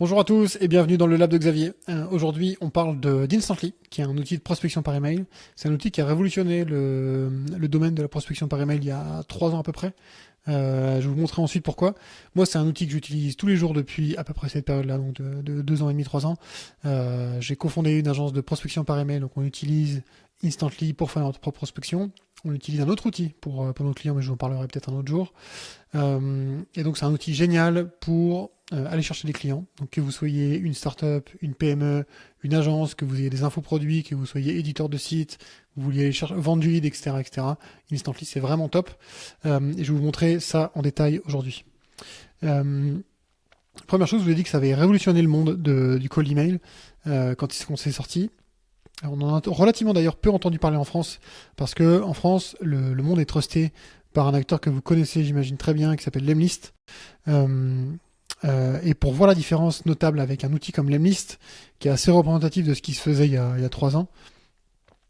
Bonjour à tous et bienvenue dans le lab de Xavier. Aujourd'hui, on parle d'Instantly, qui est un outil de prospection par email. C'est un outil qui a révolutionné le domaine de la prospection par email il y a 3 ans à peu près. Je vais vous montrer ensuite pourquoi. Moi, c'est un outil que j'utilise tous les jours depuis à peu près cette période-là, donc de 2 ans et demi, 3 ans. J'ai cofondé une agence de prospection par email, donc on utilise Instantly pour faire notre propre prospection. On utilise un autre outil pour nos clients, mais je vous en parlerai peut-être un autre jour. Et donc c'est un outil génial pour aller chercher des clients. Donc que vous soyez une startup, une PME, une agence, que vous ayez des infoproduits, que vous soyez éditeur de site, que vous vouliez aller chercher, vendre du lead, etc., etc. Instantly, c'est vraiment top. Et je vais vous montrer ça en détail aujourd'hui. Première chose, je vous ai dit que ça avait révolutionné le monde du call email quand c'est sorti. On en a relativement d'ailleurs peu entendu parler en France, parce que en France, le monde est trusté par un acteur que vous connaissez, j'imagine très bien, qui s'appelle Lemlist. Et pour voir la différence notable avec un outil comme Lemlist, qui est assez représentatif de ce qui se faisait il y a 3 ans,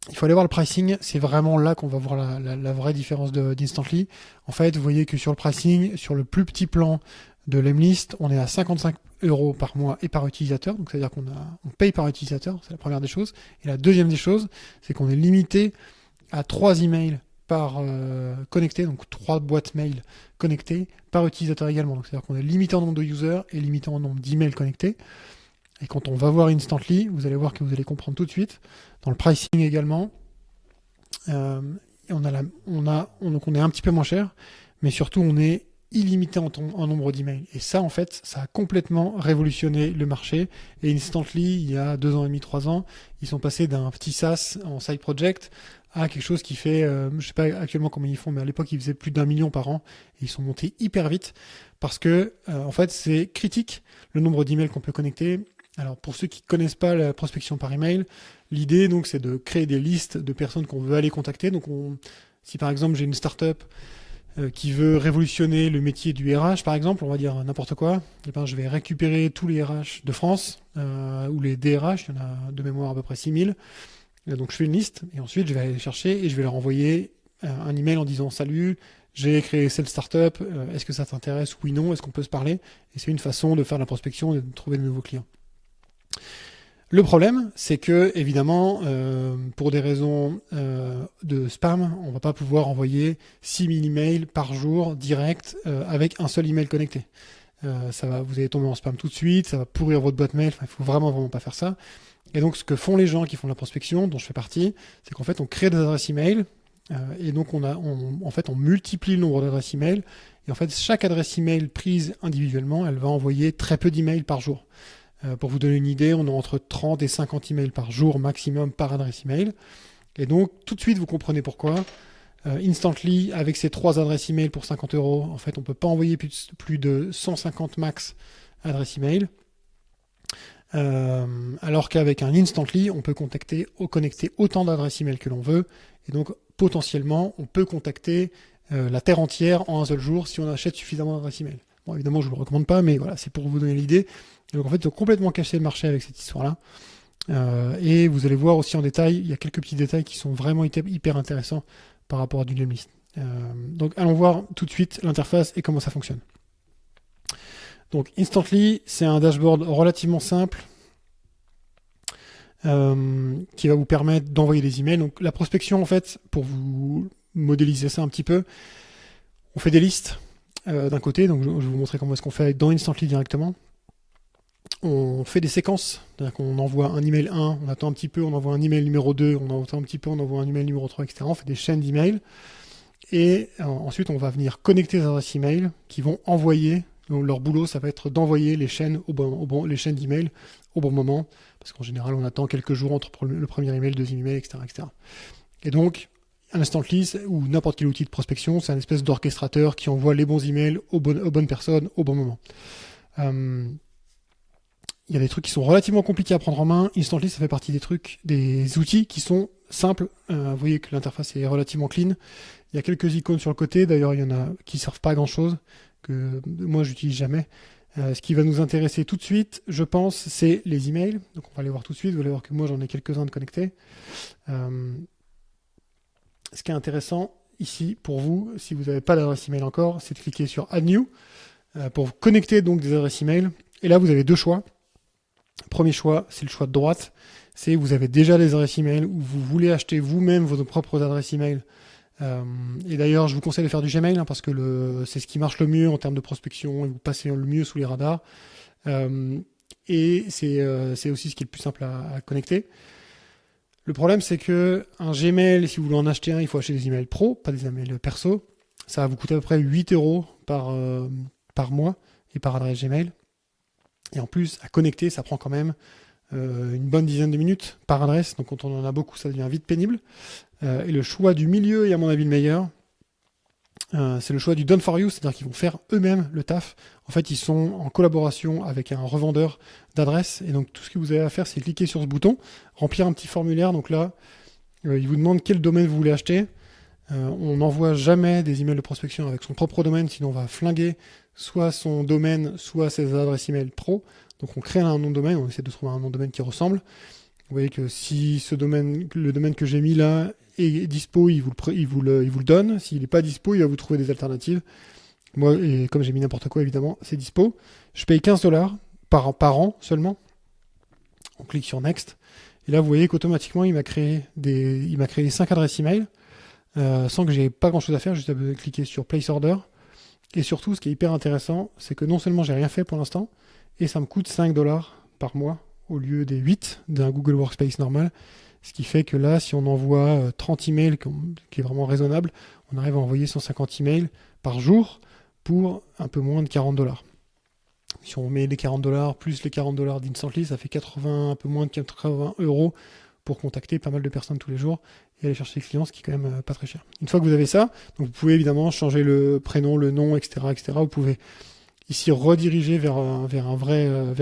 il faut aller voir le pricing. C'est vraiment là qu'on va voir la vraie différence d'Instantly. En fait, vous voyez que sur le pricing, sur le plus petit plan de Lemlist, on est à 55 € par mois et par utilisateur. Donc, c'est-à-dire qu'on paye par utilisateur. C'est la première des choses. Et la deuxième des choses, c'est qu'on est limité à 3 emails par connecté, donc 3 boîtes mail connectées par utilisateur également. Donc, c'est-à-dire qu'on est limité en nombre de users et limité en nombre d'emails connectés. Et quand on va voir Instantly, vous allez voir que vous allez comprendre tout de suite. Dans le pricing également, donc on est un petit peu moins cher, mais surtout on est illimité en nombre d'emails. Et ça, en fait, ça a complètement révolutionné le marché. Et Instantly, il y a 2 ans et demi, 3 ans, ils sont passés d'un petit SaaS en side project à quelque chose qui fait, je sais pas actuellement combien ils font, mais à l'époque, ils faisaient plus d'1 million par an. Et ils sont montés hyper vite parce que, en fait, c'est critique le nombre d'emails qu'on peut connecter. Alors, pour ceux qui connaissent pas la prospection par email, l'idée, donc, c'est de créer des listes de personnes qu'on veut aller contacter. Donc, si par exemple, j'ai une startup qui veut révolutionner le métier du RH, par exemple, on va dire n'importe quoi, et ben, je vais récupérer tous les RH de France, ou les DRH, il y en a de mémoire à peu près 6000. Donc je fais une liste, et ensuite je vais aller chercher et je vais leur envoyer un email en disant salut, j'ai créé cette startup, est-ce que ça t'intéresse? Oui, non, est-ce qu'on peut se parler? Et c'est une façon de faire de la prospection et de trouver de nouveaux clients. Le problème, c'est que, évidemment, pour des raisons de spam, on ne va pas pouvoir envoyer 6000 emails par jour direct avec un seul email connecté. Vous allez tomber en spam tout de suite, ça va pourrir votre boîte mail, il faut vraiment pas faire ça. Et donc, ce que font les gens qui font de la prospection, dont je fais partie, c'est qu'en fait, on crée des adresses email, et donc on multiplie le nombre d'adresses email, et en fait, chaque adresse email prise individuellement, elle va envoyer très peu d'emails par jour. Pour vous donner une idée, on a entre 30 et 50 emails par jour maximum par adresse email. Et donc, tout de suite, vous comprenez pourquoi. Instantly, avec ces 3 adresses email pour 50 €, en fait, on ne peut pas envoyer plus de 150 max adresses email. Alors qu'avec un Instantly, on peut connecter autant d'adresses email que l'on veut. Et donc, potentiellement, on peut contacter la terre entière en un seul jour si on achète suffisamment d'adresses email. Bon, évidemment, je ne vous le recommande pas, mais voilà, c'est pour vous donner l'idée. Et donc, en fait, ils ont complètement caché le marché avec cette histoire-là. Et vous allez voir aussi en détail, il y a quelques petits détails qui sont vraiment hyper intéressants par rapport à du Lemlist. Donc, allons voir tout de suite l'interface et comment ça fonctionne. Donc, Instantly, c'est un dashboard relativement simple qui va vous permettre d'envoyer des emails. Donc, la prospection, en fait, pour vous modéliser ça un petit peu, on fait des listes d'un côté. Donc, je vais vous montrer comment est-ce qu'on fait dans Instantly directement. On fait des séquences, c'est-à-dire qu'on envoie un email 1, on attend un petit peu, on envoie un email numéro 2, on attend un petit peu, on envoie un email numéro 3, etc. On fait des chaînes d'emails. Et ensuite, on va venir connecter les adresses email qui vont envoyer. Donc, leur boulot, ça va être d'envoyer les chaînes les chaînes d'email au bon moment, parce qu'en général, on attend quelques jours entre le premier email, le deuxième email, etc., etc. Et donc, un Instantly ou n'importe quel outil de prospection, c'est un espèce d'orchestrateur qui envoie les bons emails aux bonnes personnes au bon moment. Il y a des trucs qui sont relativement compliqués à prendre en main. Instantly, ça fait partie des outils qui sont simples. Vous voyez que l'interface est relativement clean. Il y a quelques icônes sur le côté. D'ailleurs, il y en a qui servent pas à grand chose, que moi, j'utilise jamais. Ce qui va nous intéresser tout de suite, je pense, c'est les emails. Donc, on va les voir tout de suite. Vous allez voir que moi, j'en ai quelques-uns de connectés. Ce qui est intéressant ici, pour vous, si vous n'avez pas d'adresse email encore, c'est de cliquer sur Add New pour connecter donc des adresses email. Et là, vous avez 2 choix. Premier choix, c'est le choix de droite. C'est vous avez déjà des adresses email ou vous voulez acheter vous-même vos propres adresses email. Et d'ailleurs, je vous conseille de faire du Gmail parce que c'est ce qui marche le mieux en termes de prospection et vous passez le mieux sous les radars. Et c'est aussi ce qui est le plus simple à connecter. Le problème, c'est que un Gmail, si vous voulez en acheter un, il faut acheter des emails pro, pas des emails perso. Ça va vous coûter à peu près 8 euros par mois et par adresse Gmail. Et en plus, à connecter, ça prend quand même une bonne dizaine de minutes par adresse. Donc quand on en a beaucoup, ça devient vite pénible. Et le choix du milieu est à mon avis le meilleur. C'est le choix du done for you, c'est-à-dire qu'ils vont faire eux-mêmes le taf. En fait, ils sont en collaboration avec un revendeur d'adresses. Et donc tout ce que vous avez à faire, c'est cliquer sur ce bouton, remplir un petit formulaire. Donc là, il vous demande quel domaine vous voulez acheter. On n'envoie jamais des emails de prospection avec son propre domaine, sinon on va flinguer soit son domaine, soit ses adresses email pro. Donc on crée un nom de domaine, on essaie de trouver un nom de domaine qui ressemble. Vous voyez que si le domaine que j'ai mis là est dispo, il vous le donne. S'il n'est pas dispo, il va vous trouver des alternatives. Moi, et comme j'ai mis n'importe quoi, évidemment, c'est dispo. Je paye 15 $ par an seulement. On clique sur Next. Et là, vous voyez qu'automatiquement, il m'a créé 5 adresses email. Sans que j'ai pas grand chose à faire, juste à cliquer sur Place Order. Et surtout, ce qui est hyper intéressant, c'est que non seulement j'ai rien fait pour l'instant, et ça me coûte 5 $ par mois au lieu des 8 d'un Google Workspace normal. Ce qui fait que là, si on envoie 30 emails, qui est vraiment raisonnable, on arrive à envoyer 150 emails par jour pour un peu moins de 40 $. Si on met les 40 $ plus les 40 $ d'Instantly, ça fait un peu moins de 80 € pour contacter pas mal de personnes tous les jours et aller chercher les clients, ce qui est quand même pas très cher. Une fois que vous avez ça, donc vous pouvez évidemment changer le prénom, le nom, etc., etc. Vous pouvez ici rediriger vers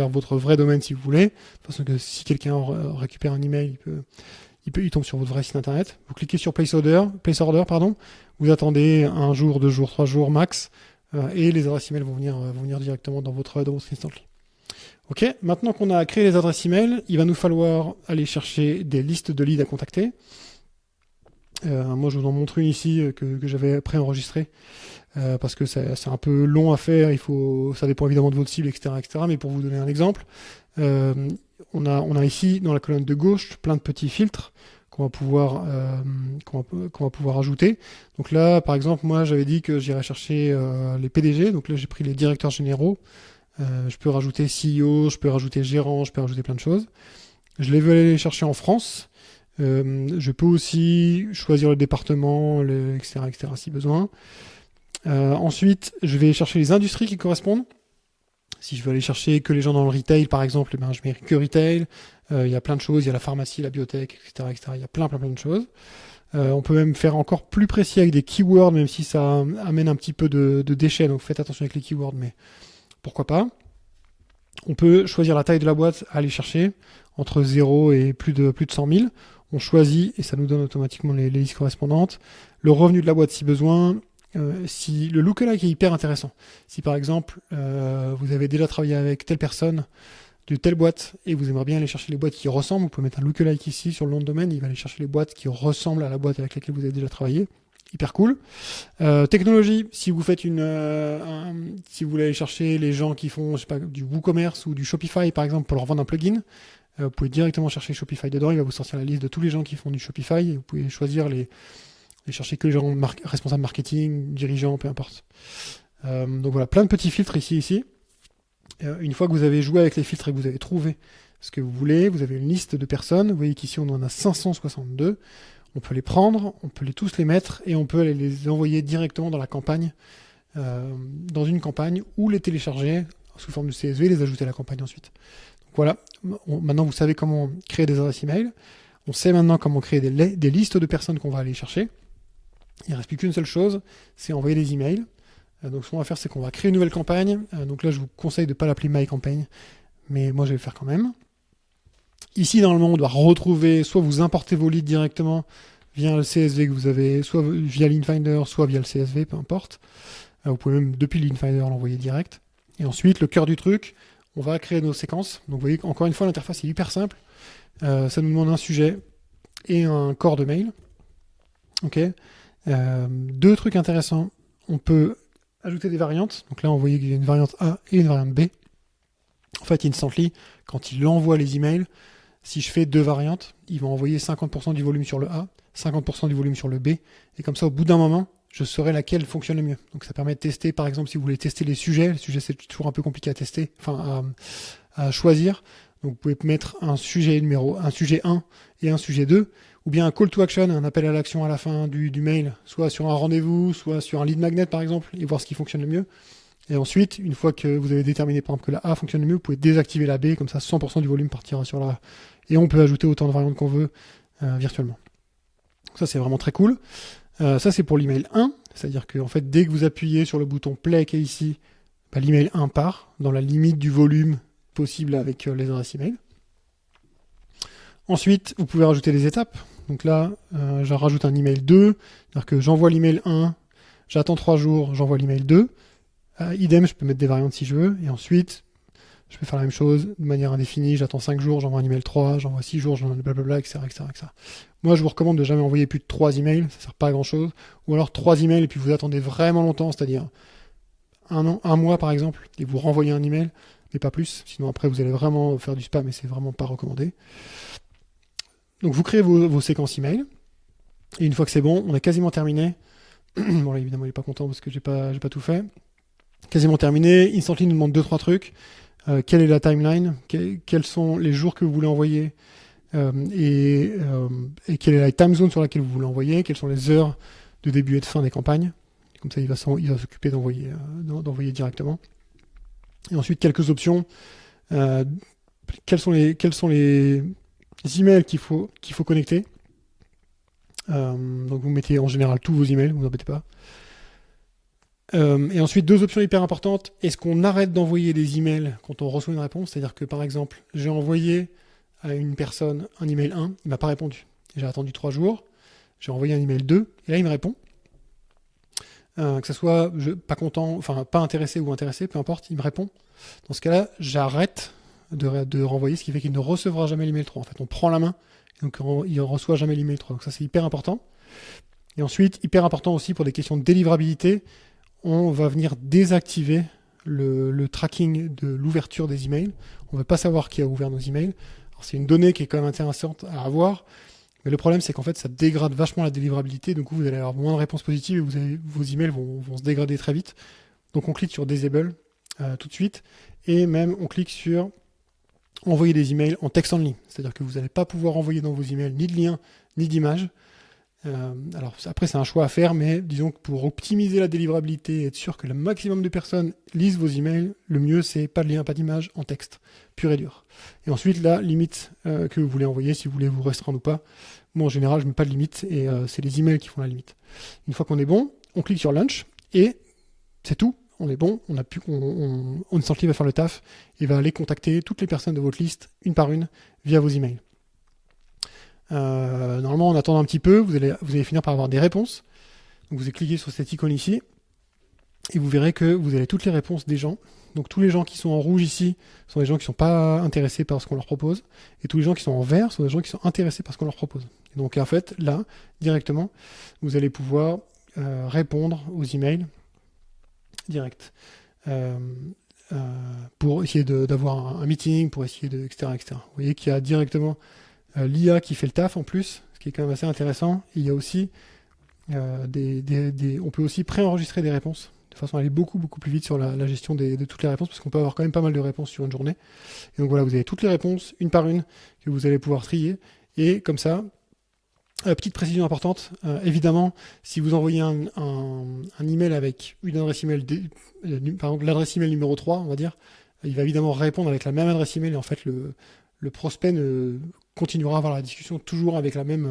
votre vrai domaine si vous voulez, de façon que si quelqu'un récupère un email, il tombe sur votre vrai site internet. Vous cliquez sur Place Order, vous attendez 1 jour, 2 jours, 3 jours max, et les adresses email vont venir directement dans votre Instantly. Ok, maintenant qu'on a créé les adresses email, il va nous falloir aller chercher des listes de leads à contacter. Moi, je vous en montre une ici que j'avais préenregistrée parce que c'est un peu long à faire. Ça dépend évidemment de votre cible, etc., etc. Mais pour vous donner un exemple, on a ici dans la colonne de gauche plein de petits filtres qu'on va pouvoir ajouter. Donc là, par exemple, moi, j'avais dit que j'irais chercher les PDG. Donc là, j'ai pris les directeurs généraux. Je peux rajouter CEO, je peux rajouter gérant, je peux rajouter plein de choses. Je les veux aller les chercher en France. Je peux aussi choisir le département, etc., etc. si besoin. Ensuite, je vais chercher les industries qui correspondent. Si je veux aller chercher que les gens dans le retail, par exemple, je mets que retail. Il y a plein de choses. Il y a la pharmacie, la biotech, etc., etc. Il y a plein de choses. On peut même faire encore plus précis avec des keywords, même si ça amène un petit peu de déchets. Donc faites attention avec les keywords, mais pourquoi pas. On peut choisir la taille de la boîte à aller chercher entre 0 et plus de 100 000. On choisit et ça nous donne automatiquement les listes correspondantes. Le revenu de la boîte si besoin. Si le lookalike est hyper intéressant. Si par exemple vous avez déjà travaillé avec telle personne de telle boîte et vous aimeriez bien aller chercher les boîtes qui ressemblent, vous pouvez mettre un lookalike ici sur le nom de domaine, il va aller chercher les boîtes qui ressemblent à la boîte avec laquelle vous avez déjà travaillé. Hyper cool. Technologie, si vous faites si vous voulez aller chercher les gens qui font, je sais pas, du WooCommerce ou du Shopify par exemple pour leur vendre un plugin, vous pouvez directement chercher Shopify dedans, il va vous sortir la liste de tous les gens qui font du Shopify et vous pouvez choisir et chercher que les gens responsables marketing, dirigeants, peu importe. Donc voilà, plein de petits filtres ici. Une fois que vous avez joué avec les filtres et que vous avez trouvé ce que vous voulez, vous avez une liste de personnes. Vous voyez qu'ici on en a 562. On peut les prendre, on peut tous les mettre et on peut aller les envoyer directement dans la campagne, dans une campagne ou les télécharger sous forme de CSV et les ajouter à la campagne ensuite. Donc voilà, maintenant vous savez comment créer des adresses email. On sait maintenant comment créer des listes de personnes qu'on va aller chercher. Il ne reste plus qu'une seule chose, c'est envoyer des emails. Donc ce qu'on va faire, c'est qu'on va créer une nouvelle campagne. Donc là, je vous conseille de ne pas l'appeler My Campaign, mais moi je vais le faire quand même. Ici, normalement, on doit retrouver, soit vous importez vos leads directement via le CSV que vous avez, soit via LeadFinder, soit via le CSV, peu importe. Vous pouvez même, depuis LeadFinder, l'envoyer direct. Et ensuite, le cœur du truc, on va créer nos séquences. Donc vous voyez, encore une fois, l'interface est hyper simple. Ça nous demande un sujet et un corps de mail. Ok. 2 trucs intéressants. On peut ajouter des variantes. Donc là, on voit qu'il y a une variante A et une variante B. En fait, Instantly, quand il envoie les emails, si je fais 2 variantes, il va envoyer 50% du volume sur le A, 50% du volume sur le B, et comme ça, au bout d'un moment, je saurai laquelle fonctionne le mieux. Donc ça permet de tester, par exemple, si vous voulez tester les sujets c'est toujours un peu compliqué à tester, à choisir. Donc vous pouvez mettre un sujet 1 et un sujet 2, ou bien un call to action, un appel à l'action à la fin du mail, soit sur un rendez-vous, soit sur un lead magnet par exemple, et voir ce qui fonctionne le mieux. Et ensuite, une fois que vous avez déterminé par exemple que la A fonctionne le mieux, vous pouvez désactiver la B, comme ça 100% du volume partira sur la A. Et on peut ajouter autant de variantes qu'on veut virtuellement. Donc ça c'est vraiment très cool. Ça c'est pour l'email 1, c'est-à-dire que en fait, dès que vous appuyez sur le bouton play qui est ici, l'email 1 part dans la limite du volume possible avec les adresses email. Ensuite, vous pouvez rajouter des étapes. Donc là, je rajoute un email 2, c'est-à-dire que j'envoie l'email 1, j'attends 3 jours, j'envoie l'email 2. Idem, je peux mettre des variantes si je veux, et ensuite, je peux faire la même chose de manière indéfinie, j'attends 5 jours, j'envoie un email 3, j'envoie 6 jours, j'envoie blablabla, etc., etc., etc. Moi, je vous recommande de jamais envoyer plus de 3 emails, ça sert pas à grand chose, ou alors 3 emails et puis vous attendez vraiment longtemps, c'est-à-dire un mois par exemple, et vous renvoyez un email, mais pas plus, sinon après vous allez vraiment faire du spam et c'est vraiment pas recommandé. Donc vous créez vos séquences email, et une fois que c'est bon, on a quasiment terminé. Bon là évidemment il est pas content parce que j'ai pas tout fait. Quasiment terminé, Instantly nous demande 2-3 trucs. Quelle est la timeline, quels sont les jours que vous voulez envoyer, et quelle est la time zone sur laquelle vous voulez envoyer, quelles sont les heures de début et de fin des campagnes. Comme ça il va s'occuper d'envoyer directement. Et ensuite quelques options. Quels sont les emails qu'il faut connecter. Donc vous mettez en général tous vos emails, vous embêtez pas. Et ensuite, 2 options hyper importantes. Est-ce qu'on arrête d'envoyer des emails quand on reçoit une réponse? C'est-à-dire que par exemple, j'ai envoyé à une personne un email 1, il m'a pas répondu. J'ai attendu 3 jours, j'ai envoyé un email 2, et là il me répond. Que ce soit pas content, enfin pas intéressé ou intéressé, peu importe, il me répond. Dans ce cas-là, j'arrête de renvoyer, ce qui fait qu'il ne recevra jamais l'email 3. En fait, on prend la main, donc il ne reçoit jamais l'email 3. Donc ça, c'est hyper important. Et ensuite, hyper important aussi pour des questions de délivrabilité, on va venir désactiver le tracking de l'ouverture des emails. On ne veut pas savoir qui a ouvert nos emails. Alors, c'est une donnée qui est quand même intéressante à avoir, mais le problème, c'est qu'en fait, ça dégrade vachement la délivrabilité. Du coup, vous allez avoir moins de réponses positives et vos emails vont se dégrader très vite. Donc, on clique sur Disable tout de suite, et même on clique sur envoyer des emails en text only. C'est-à-dire que vous n'allez pas pouvoir envoyer dans vos emails ni de liens, ni d'images. Alors après c'est un choix à faire, mais disons que pour optimiser la délivrabilité et être sûr que le maximum de personnes lisent vos emails, le mieux c'est pas de lien, pas d'image, en texte, pur et dur. Et ensuite la limite que vous voulez envoyer, si vous voulez vous restreindre ou pas. Moi en général je mets pas de limite et c'est les emails qui font la limite. Une fois qu'on est bon, on clique sur Launch et c'est tout. On est bon, Instantly va faire le taf et va aller contacter toutes les personnes de votre liste une par une via vos emails. Normalement, en attendant un petit peu, vous allez finir par avoir des réponses. Donc, vous allez cliquer sur cette icône ici et vous verrez que vous avez toutes les réponses des gens. Donc, tous les gens qui sont en rouge ici sont des gens qui ne sont pas intéressés par ce qu'on leur propose. Et tous les gens qui sont en vert sont des gens qui sont intéressés par ce qu'on leur propose. Et donc, en fait, là, directement, vous allez pouvoir répondre aux emails direct. Pour essayer d'avoir un meeting, pour essayer etc., etc. Vous voyez qu'il y a directement l'IA qui fait le taf en plus, ce qui est quand même assez intéressant. Il y a aussi on peut aussi préenregistrer des réponses de façon à aller beaucoup plus vite sur la gestion de toutes les réponses, parce qu'on peut avoir quand même pas mal de réponses sur une journée. Et donc voilà, vous avez toutes les réponses une par une que vous allez pouvoir trier, et comme ça, petite précision importante, évidemment, si vous envoyez un email avec une adresse email, par exemple l'adresse email numéro 3, on va dire, il va évidemment répondre avec la même adresse email, et en fait le prospect continuera à avoir la discussion toujours avec la même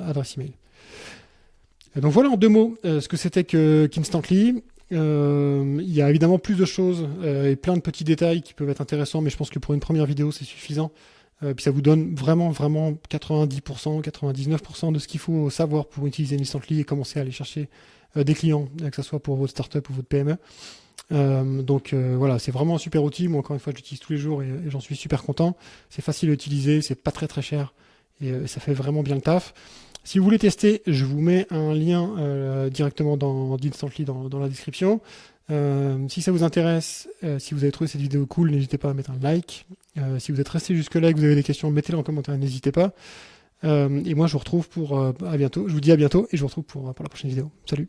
adresse email. Et donc voilà en 2 mots ce que c'était qu'Instantly. Il y a évidemment plus de choses et plein de petits détails qui peuvent être intéressants, mais je pense que pour une première vidéo c'est suffisant. Puis ça vous donne vraiment 90%, 99% de ce qu'il faut savoir pour utiliser Instantly et commencer à aller chercher des clients, que ce soit pour votre startup ou votre PME. Donc voilà, c'est vraiment un super outil. Moi encore une fois je l'utilise tous les jours et j'en suis super content. C'est facile à utiliser, c'est pas très cher et ça fait vraiment bien le taf. Si vous voulez tester, je vous mets un lien directement d'Instantly dans la description. Si ça vous intéresse, si vous avez trouvé cette vidéo cool, n'hésitez pas à mettre un like. Si vous êtes resté jusque-là et que vous avez des questions, mettez-les en commentaire, n'hésitez pas. Et moi, je vous retrouve pour à bientôt. Je vous dis à bientôt et je vous retrouve pour la prochaine vidéo. Salut!